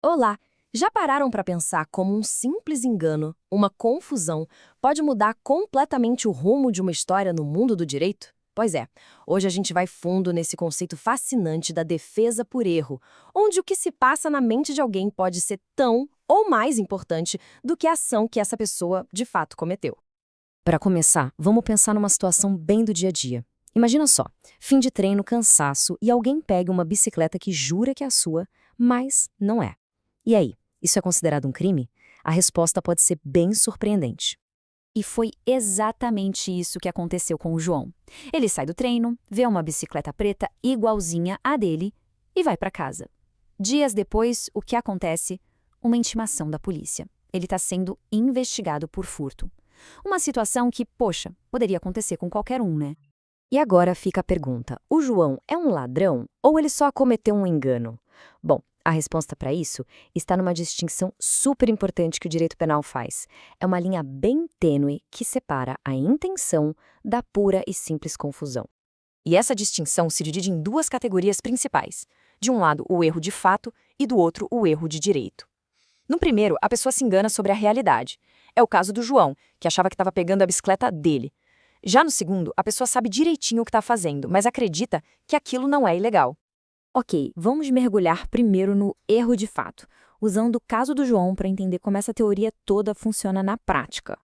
Olá! Já pararam para pensar como um simples engano, uma confusão, pode mudar completamente o rumo de uma história no mundo do direito? Pois é, hoje a gente vai fundo nesse conceito fascinante da defesa por erro, onde o que se passa na mente de alguém pode ser tão ou mais importante do que a ação que essa pessoa de fato cometeu. Para começar, vamos pensar numa situação bem do dia a dia. Imagina só, fim de treino, cansaço e alguém pega uma bicicleta que jura que é a sua, mas não é. E aí, isso é considerado um crime? A resposta pode ser bem surpreendente. E foi exatamente isso que aconteceu com o João. Ele sai do treino, vê uma bicicleta preta igualzinha à dele e vai para casa. Dias depois, o que acontece? Uma intimação da polícia. Ele está sendo investigado por furto. Uma situação que, poxa, poderia acontecer com qualquer um, né? E agora fica a pergunta: o João é um ladrão ou ele só cometeu um engano? Bom, a resposta para isso está numa distinção super importante que o direito penal faz. É uma linha bem tênue que separa a intenção da pura e simples confusão. E essa distinção se divide em duas categorias principais. De um lado, o erro de fato e do outro, o erro de direito. No primeiro, a pessoa se engana sobre a realidade. É o caso do João, que achava que estava pegando a bicicleta dele. Já no segundo, a pessoa sabe direitinho o que está fazendo, mas acredita que aquilo não é ilegal. Ok, vamos mergulhar primeiro no erro de fato, usando o caso do João para entender como essa teoria toda funciona na prática.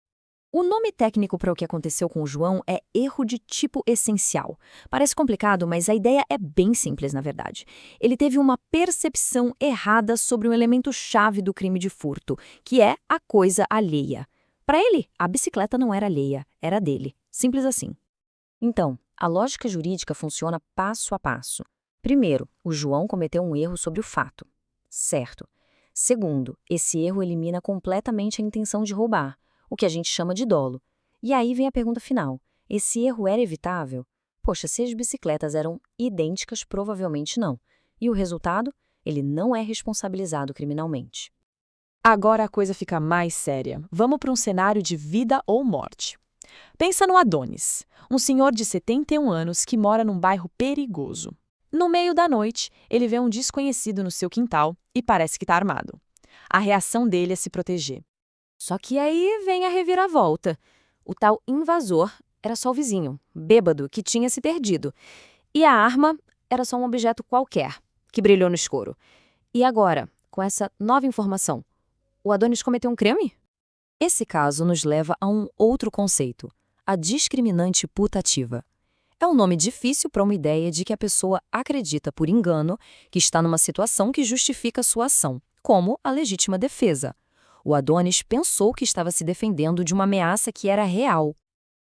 O nome técnico para o que aconteceu com o João é erro de tipo essencial. Parece complicado, mas a ideia é bem simples, na verdade. Ele teve uma percepção errada sobre um elemento-chave do crime de furto, que é a coisa alheia. Para ele, a bicicleta não era alheia, era dele. Simples assim. Então, a lógica jurídica funciona passo a passo. Primeiro, o João cometeu um erro sobre o fato. Certo. Segundo, esse erro elimina completamente a intenção de roubar, o que a gente chama de dolo. E aí vem a pergunta final: esse erro era evitável? Poxa, se as bicicletas eram idênticas, provavelmente não. E o resultado? Ele não é responsabilizado criminalmente. Agora a coisa fica mais séria. Vamos para um cenário de vida ou morte. Pensa no Adonis, um senhor de 71 anos que mora num bairro perigoso. No meio da noite, ele vê um desconhecido no seu quintal e parece que está armado. A reação dele é se proteger. Só que aí vem a reviravolta. O tal invasor era só o vizinho, bêbado, que tinha se perdido. E a arma era só um objeto qualquer, que brilhou no escuro. E agora, com essa nova informação, o Adonis cometeu um crime? Esse caso nos leva a um outro conceito, a discriminante putativa. É um nome difícil para uma ideia de que a pessoa acredita por engano que está numa situação que justifica sua ação, como a legítima defesa. O Adonis pensou que estava se defendendo de uma ameaça que era real.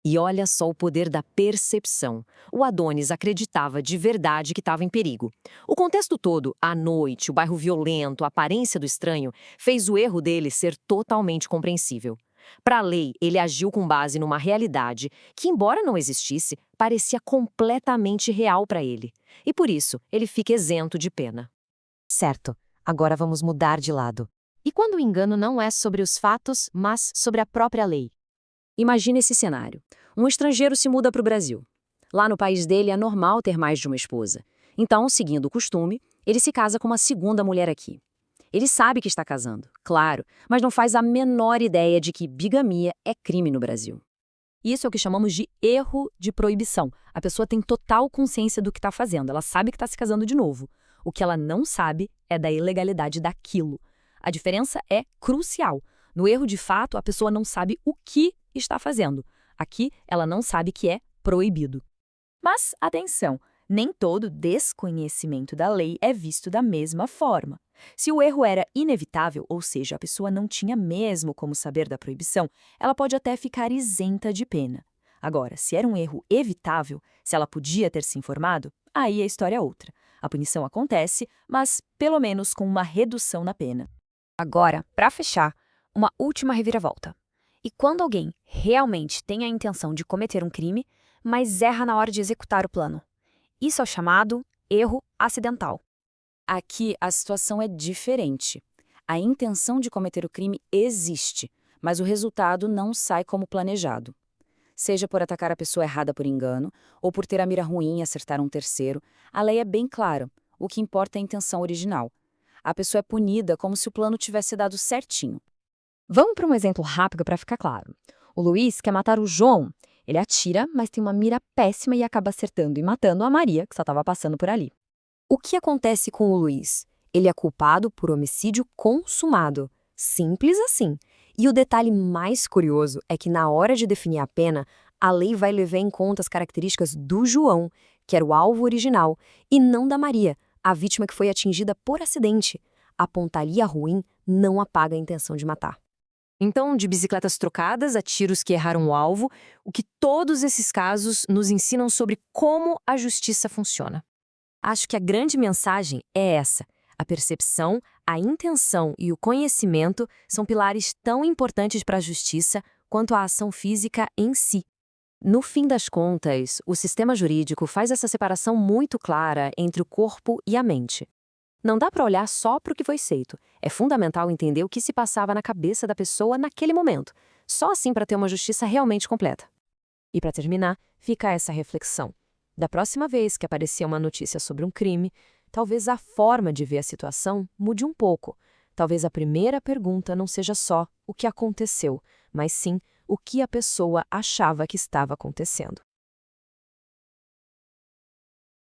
E olha só o poder da percepção. O Adonis acreditava de verdade que estava em perigo. O contexto todo, a noite, o bairro violento, a aparência do estranho, fez o erro dele ser totalmente compreensível. Para a lei, ele agiu com base numa realidade que, embora não existisse, parecia completamente real para ele. E por isso, ele fica isento de pena. Certo, agora vamos mudar de lado. E quando o engano não é sobre os fatos, mas sobre a própria lei? Imagine esse cenário. Um estrangeiro se muda para o Brasil. Lá no país dele é normal ter mais de uma esposa. Então, seguindo o costume, ele se casa com uma segunda mulher aqui. Ele sabe que está casando, claro, mas não faz a menor ideia de que bigamia é crime no Brasil. Isso é o que chamamos de erro de proibição. A pessoa tem total consciência do que está fazendo, ela sabe que está se casando de novo. O que ela não sabe é da ilegalidade daquilo. A diferença é crucial. No erro de fato, a pessoa não sabe o que está fazendo. Aqui, ela não sabe que é proibido. Mas, atenção, nem todo desconhecimento da lei é visto da mesma forma. Se o erro era inevitável, ou seja, a pessoa não tinha mesmo como saber da proibição, ela pode até ficar isenta de pena. Agora, se era um erro evitável, se ela podia ter se informado, aí a história é outra. A punição acontece, mas pelo menos com uma redução na pena. Agora, para fechar, uma última reviravolta. E quando alguém realmente tem a intenção de cometer um crime, mas erra na hora de executar o plano? Isso é o chamado erro acidental. Aqui a situação é diferente. A intenção de cometer o crime existe, mas o resultado não sai como planejado. Seja por atacar a pessoa errada por engano, ou por ter a mira ruim e acertar um terceiro, a lei é bem clara. O que importa é a intenção original. A pessoa é punida como se o plano tivesse dado certinho. Vamos para um exemplo rápido para ficar claro. O Luiz quer matar o João. Ele atira, mas tem uma mira péssima e acaba acertando e matando a Maria, que só estava passando por ali. O que acontece com o Luiz? Ele é culpado por homicídio consumado. Simples assim. E o detalhe mais curioso é que na hora de definir a pena, a lei vai levar em conta as características do João, que era o alvo original, e não da Maria, a vítima que foi atingida por acidente. A pontaria ruim não apaga a intenção de matar. Então, de bicicletas trocadas a tiros que erraram o alvo, o que todos esses casos nos ensinam sobre como a justiça funciona. Acho que a grande mensagem é essa. A percepção, a intenção e o conhecimento são pilares tão importantes para a justiça quanto a ação física em si. No fim das contas, o sistema jurídico faz essa separação muito clara entre o corpo e a mente. Não dá para olhar só para o que foi feito. É fundamental entender o que se passava na cabeça da pessoa naquele momento. Só assim para ter uma justiça realmente completa. E para terminar, fica essa reflexão. Da próxima vez que aparecer uma notícia sobre um crime, talvez a forma de ver a situação mude um pouco. Talvez a primeira pergunta não seja só o que aconteceu, mas sim o que a pessoa achava que estava acontecendo.